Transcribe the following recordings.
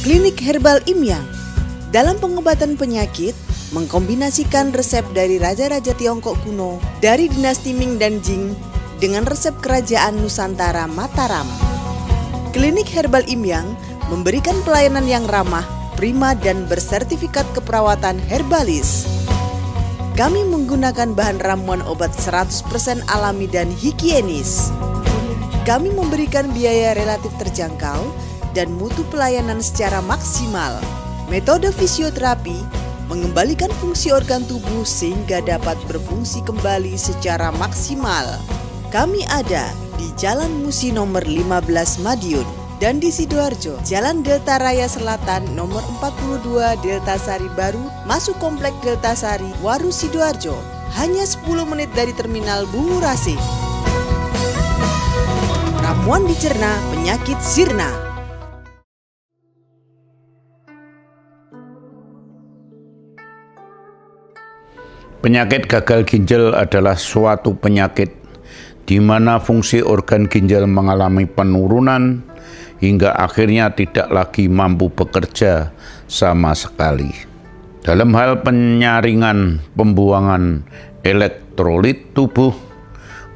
Klinik Herbal Imyang dalam pengobatan penyakit mengkombinasikan resep dari raja-raja Tiongkok kuno dari dinasti Ming dan Jing dengan resep kerajaan Nusantara Mataram. Klinik Herbal Imyang memberikan pelayanan yang ramah, prima dan bersertifikat keperawatan herbalis. Kami menggunakan bahan ramuan obat 100% alami dan higienis. Kami memberikan biaya relatif terjangkau dan mutu pelayanan secara maksimal. Metode fisioterapi mengembalikan fungsi organ tubuh sehingga dapat berfungsi kembali secara maksimal. Kami ada di Jalan Musi nomor 15 Madiun dan di Sidoarjo, Jalan Delta Raya Selatan nomor 42 Delta Sari Baru, masuk Komplek Delta Sari, Waru Sidoarjo. Hanya 10 menit dari Terminal Bungurasi. Ramuan dicerna penyakit sirna. Penyakit gagal ginjal adalah suatu penyakit di mana fungsi organ ginjal mengalami penurunan hingga akhirnya tidak lagi mampu bekerja sama sekali. Dalam hal penyaringan pembuangan elektrolit tubuh,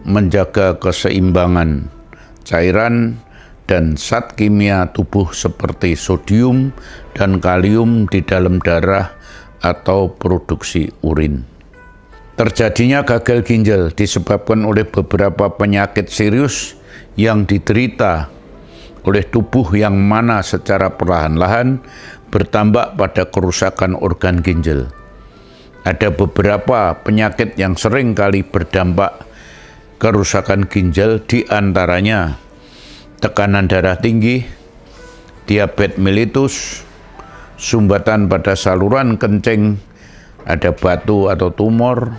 menjaga keseimbangan cairan dan zat kimia tubuh seperti sodium dan kalium di dalam darah atau produksi urin. Terjadinya gagal ginjal disebabkan oleh beberapa penyakit serius yang diderita oleh tubuh yang mana secara perlahan-lahan bertambah pada kerusakan organ ginjal. Ada beberapa penyakit yang sering kali berdampak kerusakan ginjal, di antaranya tekanan darah tinggi, diabetes mellitus, sumbatan pada saluran kencing, ada batu atau tumor,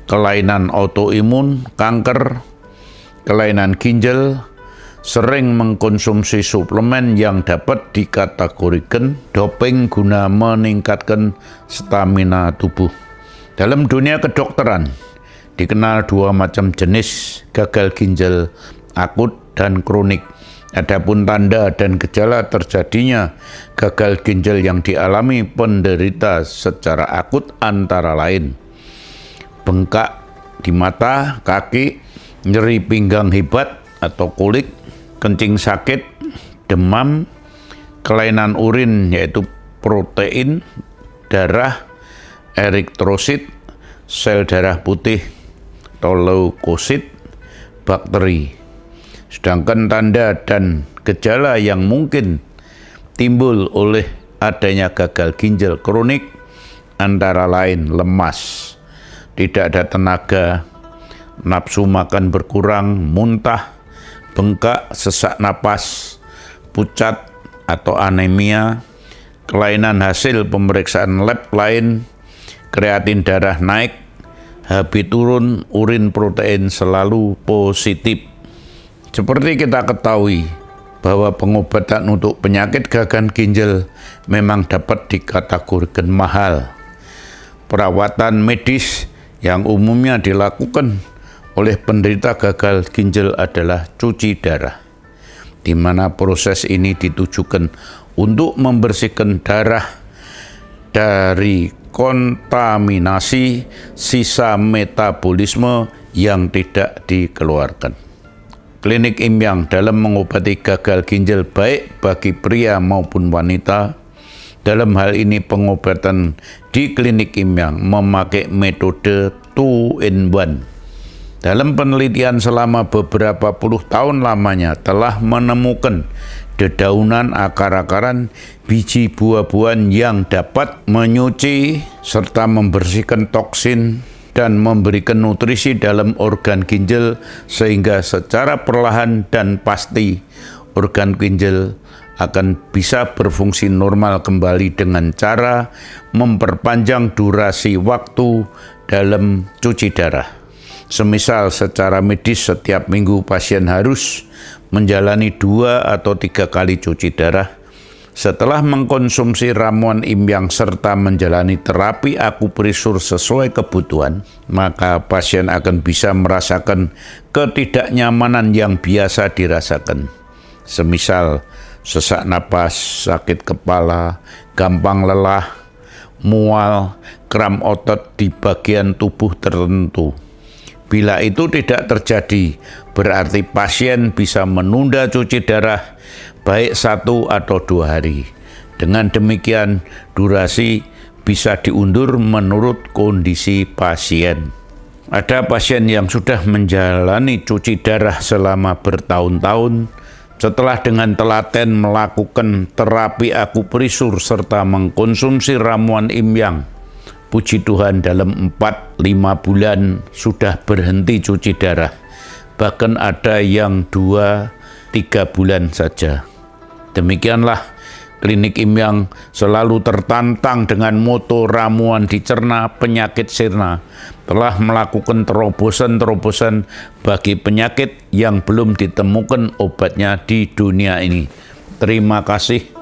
kelainan autoimun, kanker, kelainan ginjal, sering mengkonsumsi suplemen yang dapat dikategorikan doping guna meningkatkan stamina tubuh. Dalam dunia kedokteran, dikenal dua macam jenis gagal ginjal, akut dan kronik. Adapun tanda dan gejala terjadinya gagal ginjal yang dialami penderita secara akut antara lain bengkak di mata, kaki, nyeri pinggang hebat atau kolik, kencing sakit, demam, kelainan urin yaitu protein, darah, eritrosit, sel darah putih, atau leukosit, bakteri. Sedangkan tanda dan gejala yang mungkin timbul oleh adanya gagal ginjal kronik antara lain lemas, tidak ada tenaga, nafsu makan berkurang, muntah, bengkak, sesak napas, pucat atau anemia, kelainan hasil pemeriksaan lab lain, kreatin darah naik, HB turun, urin protein selalu positif. Seperti kita ketahui bahwa pengobatan untuk penyakit gagal ginjal memang dapat dikategorikan mahal. Perawatan medis yang umumnya dilakukan oleh penderita gagal ginjal adalah cuci darah, di mana proses ini ditujukan untuk membersihkan darah dari kontaminasi sisa metabolisme yang tidak dikeluarkan. Klinik Imyang dalam mengobati gagal ginjal baik bagi pria maupun wanita. Dalam hal ini pengobatan di Klinik Imyang memakai metode 2-in-1. Dalam penelitian selama beberapa puluh tahun lamanya telah menemukan dedaunan, akar-akaran, biji buah-buahan yang dapat menyuci serta membersihkan toksin dan memberikan nutrisi dalam organ ginjal sehingga secara perlahan dan pasti organ ginjal akan bisa berfungsi normal kembali dengan cara memperpanjang durasi waktu dalam cuci darah. Semisal secara medis setiap minggu pasien harus menjalani 2 atau 3 kali cuci darah. Setelah mengkonsumsi ramuan Imyang serta menjalani terapi akupresur sesuai kebutuhan, maka pasien akan bisa merasakan ketidaknyamanan yang biasa dirasakan. Semisal sesak napas, sakit kepala, gampang lelah, mual, kram otot di bagian tubuh tertentu. Bila itu tidak terjadi, berarti pasien bisa menunda cuci darah baik 1 atau 2 hari. Dengan demikian, durasi bisa diundur menurut kondisi pasien. Ada pasien yang sudah menjalani cuci darah selama bertahun-tahun, setelah dengan telaten melakukan terapi akupresur serta mengkonsumsi ramuan Im-Yang. Puji Tuhan, dalam 4-5 bulan sudah berhenti cuci darah. Bahkan ada yang 2-3 bulan saja. Demikianlah Klinik Im-Yang selalu tertantang dengan moto ramuan dicerna penyakit sirna. Telah melakukan terobosan-terobosan bagi penyakit yang belum ditemukan obatnya di dunia ini. Terima kasih.